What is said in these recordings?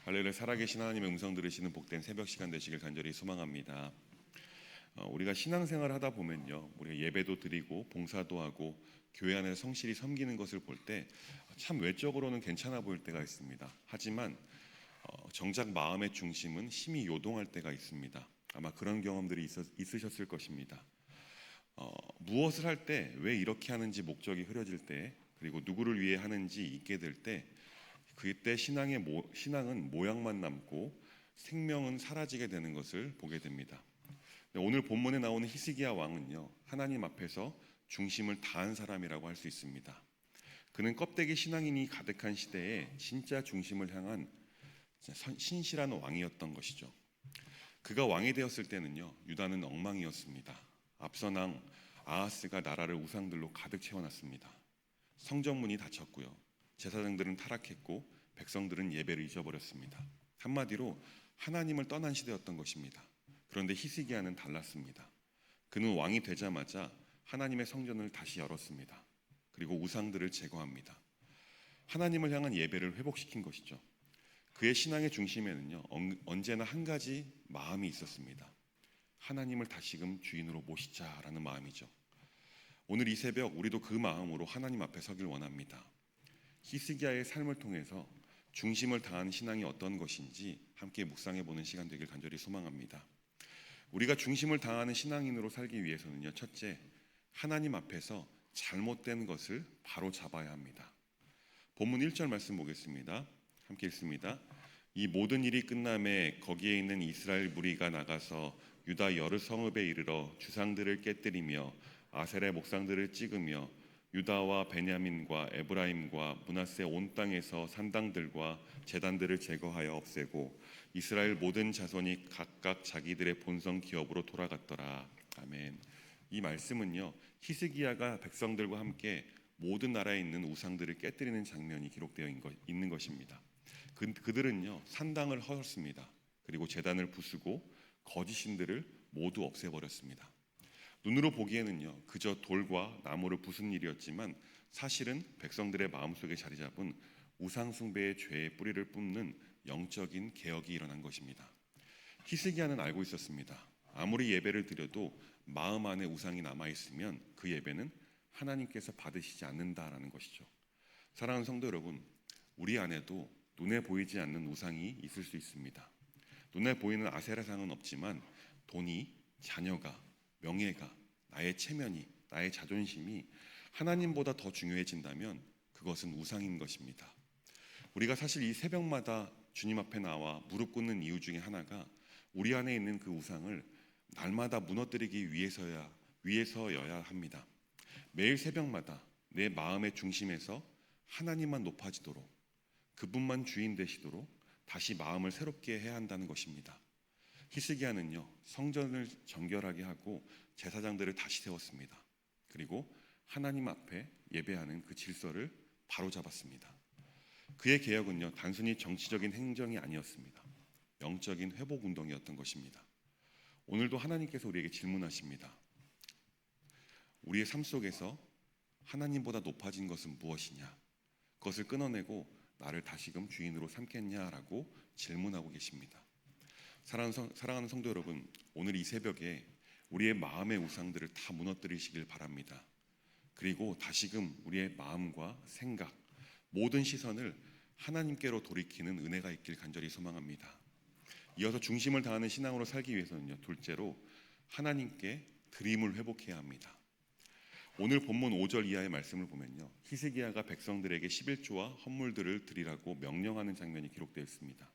할렐루야. 살아계신 하나님의 음성 들으시는 복된 새벽 시간 되시길 간절히 소망합니다. 우리가 신앙생활을 하다 보면요, 우리가 예배도 드리고 봉사도 하고 교회 안에서 성실히 섬기는 것을 볼 때 참 외적으로는 괜찮아 보일 때가 있습니다. 하지만 정작 마음의 중심은 심히 요동할 때가 있습니다. 아마 그런 경험들이 있으셨을 것입니다. 무엇을 할 때, 왜 이렇게 하는지 목적이 흐려질 때, 그리고 누구를 위해 하는지 잊게 될 때, 그때 신앙은 모양만 남고 생명은 사라지게 되는 것을 보게 됩니다. 오늘 본문에 나오는 히스기야 왕은요, 하나님 앞에서 중심을 다한 사람이라고 할 수 있습니다. 그는 껍데기 신앙인이 가득한 시대에 진짜 중심을 향한 신실한 왕이었던 것이죠. 그가 왕이 되었을 때는요, 유다는 엉망이었습니다. 앞선 왕 아하스가 나라를 우상들로 가득 채워놨습니다. 성전문이 닫혔고요, 제사장들은 타락했고 백성들은 예배를 잊어버렸습니다. 한마디로 하나님을 떠난 시대였던 것입니다. 그런데 히스기야는 달랐습니다. 그는 왕이 되자마자 하나님의 성전을 다시 열었습니다. 그리고 우상들을 제거합니다. 하나님을 향한 예배를 회복시킨 것이죠. 그의 신앙의 중심에는요, 언제나 한 가지 마음이 있었습니다. 하나님을 다시금 주인으로 모시자라는 마음이죠. 오늘 이 새벽 우리도 그 마음으로 하나님 앞에 서길 원합니다. 히스기야의 삶을 통해서 중심을 다한 신앙이 어떤 것인지 함께 묵상해 보는 시간 되길 간절히 소망합니다. 우리가 중심을 다하는 신앙인으로 살기 위해서는요, 첫째, 하나님 앞에서 잘못된 것을 바로 잡아야 합니다. 본문 1절 말씀 보겠습니다. 함께 읽습니다. 이 모든 일이 끝남에 거기에 있는 이스라엘 무리가 나가서 유다 여러 성읍에 이르러 주상들을 깨뜨리며 아셀의 목상들을 찍으며 유다와 베냐민과 에브라임과 므낫세 온 땅에서 산당들과 제단들을 제거하여 없애고 이스라엘 모든 자손이 각각 자기들의 본성 기업으로 돌아갔더라. 아멘. 이 말씀은요, 히스기야가 백성들과 함께 모든 나라에 있는 우상들을 깨뜨리는 장면이 기록되어 있는 것입니다. 그들은요, 산당을 헐었습니다. 그리고 제단을 부수고 거짓 신들을 모두 없애버렸습니다. 눈으로 보기에는요, 그저 돌과 나무를 부순 일이었지만 사실은 백성들의 마음속에 자리 잡은 우상 숭배의 죄의 뿌리를 뿜는 영적인 개혁이 일어난 것입니다. 히스기야는 알고 있었습니다. 아무리 예배를 드려도 마음 안에 우상이 남아있으면 그 예배는 하나님께서 받으시지 않는다라는 것이죠. 사랑하는 성도 여러분, 우리 안에도 눈에 보이지 않는 우상이 있을 수 있습니다. 눈에 보이는 아세라상은 없지만 돈이, 자녀가, 명예가, 나의 체면이, 나의 자존심이 하나님보다 더 중요해진다면 그것은 우상인 것입니다. 우리가 사실 이 새벽마다 주님 앞에 나와 무릎 꿇는 이유 중에 하나가 우리 안에 있는 그 우상을 날마다 무너뜨리기 위해서여야 합니다. 매일 새벽마다 내 마음의 중심에서 하나님만 높아지도록, 그분만 주인 되시도록 다시 마음을 새롭게 해야 한다는 것입니다. 히스기야는요, 성전을 정결하게 하고 제사장들을 다시 세웠습니다. 그리고 하나님 앞에 예배하는 그 질서를 바로잡았습니다. 그의 개혁은요, 단순히 정치적인 행정이 아니었습니다. 영적인 회복 운동이었던 것입니다. 오늘도 하나님께서 우리에게 질문하십니다. 우리의 삶 속에서 하나님보다 높아진 것은 무엇이냐? 그것을 끊어내고 나를 다시금 주인으로 삼겠냐라고 질문하고 계십니다. 사랑하는 성도 여러분, 오늘 이 새벽에 우리의 마음의 우상들을 다 무너뜨리시길 바랍니다. 그리고 다시금 우리의 마음과 생각, 모든 시선을 하나님께로 돌이키는 은혜가 있길 간절히 소망합니다. 이어서 중심을 다하는 신앙으로 살기 위해서는요, 둘째로 하나님께 드림을 회복해야 합니다. 오늘 본문 5절 이하의 말씀을 보면요, 히스기야가 백성들에게 11조와 헌물들을 드리라고 명령하는 장면이 기록되어 있습니다.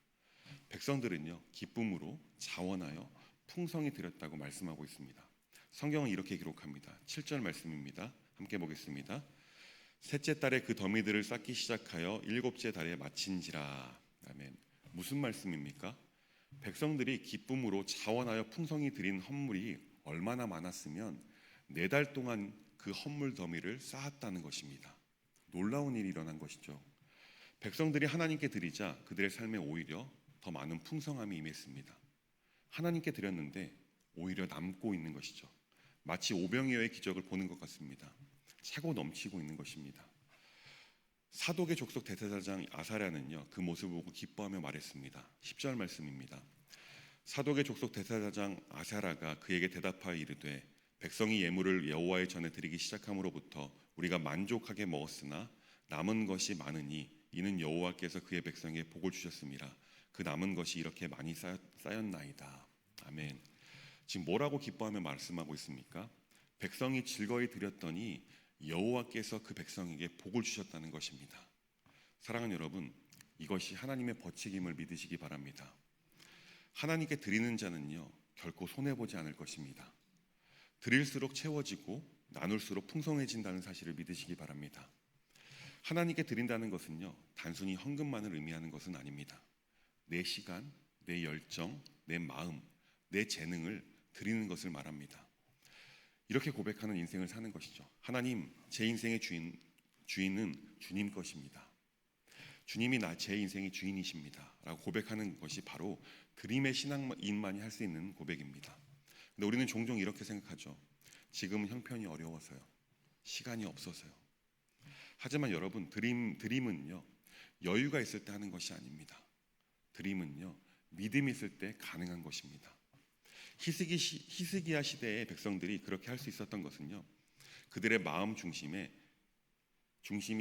백성들은요, 기쁨으로 자원하여 풍성히 드렸다고 말씀하고 있습니다. 성경은 이렇게 기록합니다. 7절 말씀입니다. 함께 보겠습니다. 셋째 달에 그 더미들을 쌓기 시작하여 일곱째 달에 마친지라. 아멘. 무슨 말씀입니까? 백성들이 기쁨으로 자원하여 풍성히 드린 헌물이 얼마나 많았으면 4달 동안 그 헌물 더미를 쌓았다는 것입니다. 놀라운 일이 일어난 것이죠. 백성들이 하나님께 드리자 그들의 삶에 오히려 더 많은 풍성함이 임했습니다. 하나님께 드렸는데 오히려 남고 있는 것이죠. 마치 오병이어의 기적을 보는 것 같습니다. 차고 넘치고 있는 것입니다. 사독의 족속 대제사장 아사랴는요, 그 모습을 보고 기뻐하며 말했습니다. 10절 말씀입니다. 사독의 족속 대제사장 아사랴가 그에게 대답하여 이르되 백성이 예물을 여호와의 전에 드리기 시작함으로부터 우리가 만족하게 먹었으나 남은 것이 많으니 이는 여호와께서 그의 백성에게 복을 주셨습니다. 그 남은 것이 이렇게 많이 쌓였나이다. 아멘. 지금 뭐라고 기뻐하며 말씀하고 있습니까? 백성이 즐거이 드렸더니 여호와께서 그 백성에게 복을 주셨다는 것입니다. 사랑하는 여러분, 이것이 하나님의 벌칙임을 믿으시기 바랍니다. 하나님께 드리는 자는요, 결코 손해보지 않을 것입니다. 드릴수록 채워지고 나눌수록 풍성해진다는 사실을 믿으시기 바랍니다. 하나님께 드린다는 것은요, 단순히 헌금만을 의미하는 것은 아닙니다. 내 시간, 내 열정, 내 마음, 내 재능을 드리는 것을 말합니다. 이렇게 고백하는 인생을 사는 것이죠. 하나님, 제 인생의 주인은 주님 것입니다. 주님이 제 인생의 주인이십니다. 라고 고백하는 것이 바로 드림의 신앙인만이 할 수 있는 고백입니다. 근데 우리는 종종 이렇게 생각하죠. 지금은 형편이 어려워서요. 시간이 없어서요. 하지만 여러분, 드림은요, 여유가 있을 때 하는 것이 아닙니다. 드림은요, 믿음이 있을 때 가능한 것입니다. 히스기야 시대의 백성들이 그렇게 할 수 있었던 것은요, 그들의 마음 중심이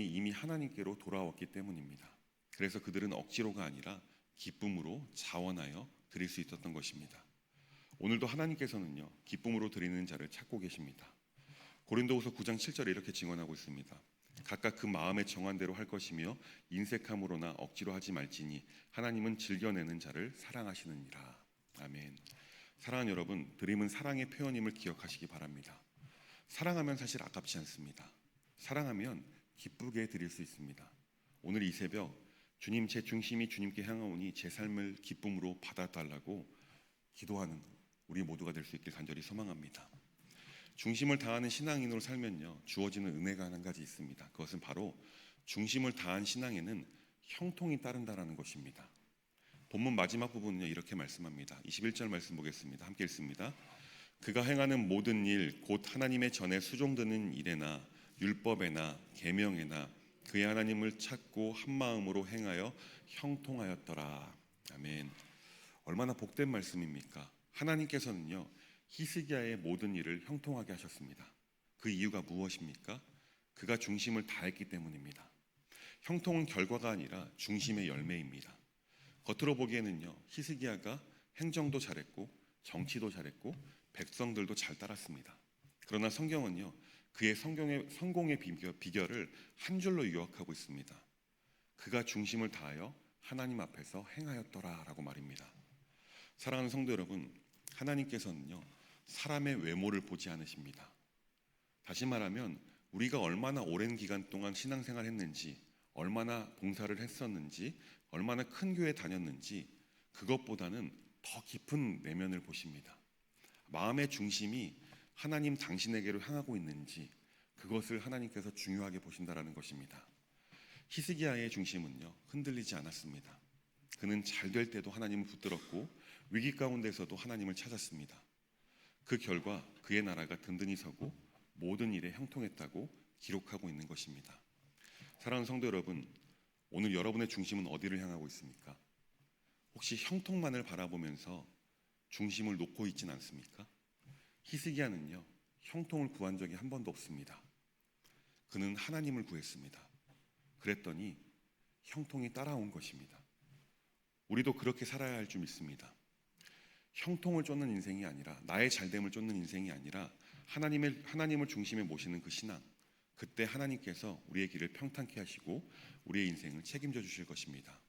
이미 하나님께로 돌아왔기 때문입니다. 그래서 그들은 억지로가 아니라 기쁨으로 자원하여 드릴 수 있었던 것입니다. 오늘도 하나님께서는요, 기쁨으로 드리는 자를 찾고 계십니다. 고린도후서 9장 7절에 이렇게 증언하고 있습니다. 각각 그 마음에 정한 대로 할 것이며 인색함으로나 억지로 하지 말지니 하나님은 즐겨내는 자를 사랑하시느니라. 아멘. 사랑하는 여러분, 드림은 사랑의 표현임을 기억하시기 바랍니다. 사랑하면 사실 아깝지 않습니다. 사랑하면 기쁘게 드릴 수 있습니다. 오늘 이 새벽 주님, 제 중심이 주님께 향하오니 제 삶을 기쁨으로 받아달라고 기도하는 우리 모두가 될 수 있길 간절히 소망합니다. 중심을 다하는 신앙인으로 살면요, 주어지는 은혜가 한 가지 있습니다. 그것은 바로 중심을 다한 신앙에는 형통이 따른다라는 것입니다. 본문 마지막 부분은요, 이렇게 말씀합니다. 21절 말씀 보겠습니다. 함께 읽습니다. 그가 행하는 모든 일, 곧 하나님의 전에 수종드는 일에나 율법에나 계명에나 그의 하나님을 찾고 한 마음으로 행하여 형통하였더라. 아멘. 얼마나 복된 말씀입니까? 하나님께서는요, 히스기야의 모든 일을 형통하게 하셨습니다. 그 이유가 무엇입니까? 그가 중심을 다했기 때문입니다. 형통은 결과가 아니라 중심의 열매입니다. 겉으로 보기에는요, 히스기야가 행정도 잘했고 정치도 잘했고 백성들도 잘 따랐습니다. 그러나 성경은요, 그의 성공의 비결을 한 줄로 요약하고 있습니다. 그가 중심을 다하여 하나님 앞에서 행하였더라라고 말입니다. 사랑하는 성도 여러분, 하나님께서는요, 사람의 외모를 보지 않으십니다. 다시 말하면 우리가 얼마나 오랜 기간 동안 신앙생활을 했는지, 얼마나 봉사를 했었는지, 얼마나 큰 교회 다녔는지, 그것보다는 더 깊은 내면을 보십니다. 마음의 중심이 하나님 당신에게로 향하고 있는지, 그것을 하나님께서 중요하게 보신다라는 것입니다. 히스기야의 중심은요, 흔들리지 않았습니다. 그는 잘 될 때도 하나님을 붙들었고 위기 가운데서도 하나님을 찾았습니다. 그 결과 그의 나라가 든든히 서고 모든 일에 형통했다고 기록하고 있는 것입니다. 사랑하는 성도 여러분, 오늘 여러분의 중심은 어디를 향하고 있습니까? 혹시 형통만을 바라보면서 중심을 놓고 있진 않습니까? 히스기야는요, 형통을 구한 적이 한 번도 없습니다. 그는 하나님을 구했습니다. 그랬더니 형통이 따라온 것입니다. 우리도 그렇게 살아야 할 줄 믿습니다. 형통을 쫓는 인생이 아니라, 나의 잘됨을 쫓는 인생이 아니라 하나님을 중심에 모시는 그 신앙, 그때 하나님께서 우리의 길을 평탄케 하시고 우리의 인생을 책임져 주실 것입니다.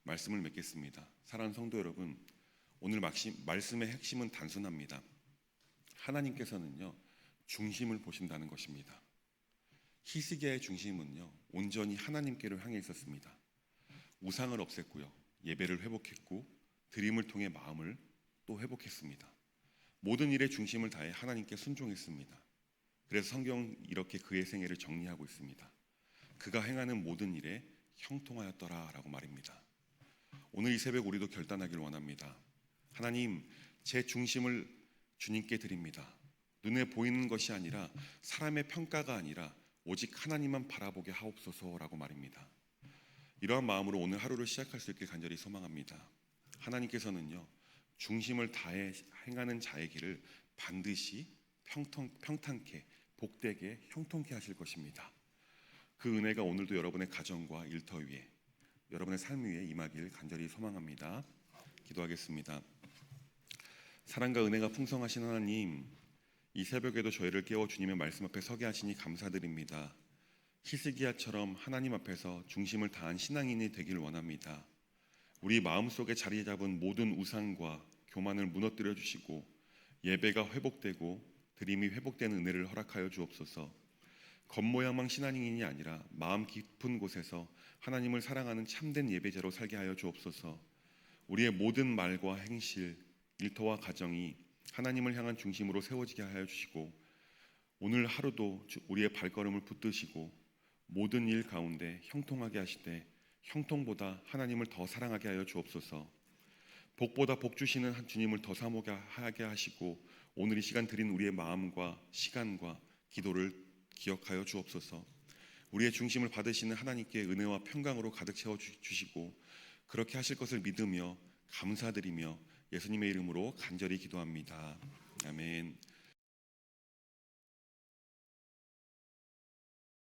말씀을 맺겠습니다. 사랑하는 성도 여러분, 오늘 말씀의 핵심은 단순합니다. 하나님께서는요, 중심을 보신다는 것입니다. 히스기야의 중심은요, 온전히 하나님께로 향해 있었습니다. 우상을 없앴고요, 예배를 회복했고 드림을 통해 마음을 또 회복했습니다. 모든 일에 중심을 다해 하나님께 순종했습니다. 그래서 성경은 이렇게 그의 생애를 정리하고 있습니다. 그가 행하는 모든 일에 형통하였더라라고 말입니다. 오늘 이 새벽 우리도 결단하기를 원합니다. 하나님, 제 중심을 주님께 드립니다. 눈에 보이는 것이 아니라, 사람의 평가가 아니라 오직 하나님만 바라보게 하옵소서라고 말입니다. 이러한 마음으로 오늘 하루를 시작할 수 있길 간절히 소망합니다. 하나님께서는요, 중심을 다해 행하는 자의 길을 반드시 평탄케, 복되게, 형통케 하실 것입니다. 그 은혜가 오늘도 여러분의 가정과 일터 위에, 여러분의 삶 위에 임하길 간절히 소망합니다. 기도하겠습니다. 사랑과 은혜가 풍성하신 하나님, 이 새벽에도 저희를 깨워 주님의 말씀 앞에 서게 하시니 감사드립니다. 히스기야처럼 하나님 앞에서 중심을 다한 신앙인이 되길 원합니다. 우리 마음속에 자리 잡은 모든 우상과 교만을 무너뜨려 주시고 예배가 회복되고 드림이 회복되는 은혜를 허락하여 주옵소서. 겉모양만 신앙인이 아니라 마음 깊은 곳에서 하나님을 사랑하는 참된 예배자로 살게 하여 주옵소서. 우리의 모든 말과 행실, 일터와 가정이 하나님을 향한 중심으로 세워지게 하여 주시고 오늘 하루도 우리의 발걸음을 붙드시고 모든 일 가운데 형통하게 하시되 형통보다 하나님을 더 사랑하게 하여 주옵소서. 복보다 복 주시는 주님을 더 사모하게 하게 하시고 오늘 이 시간 드린 우리의 마음과 시간과 기도를 기억하여 주옵소서. 우리의 중심을 받으시는 하나님께 은혜와 평강으로 가득 채워 주시고 그렇게 하실 것을 믿으며 감사드리며 예수님의 이름으로 간절히 기도합니다. 아멘.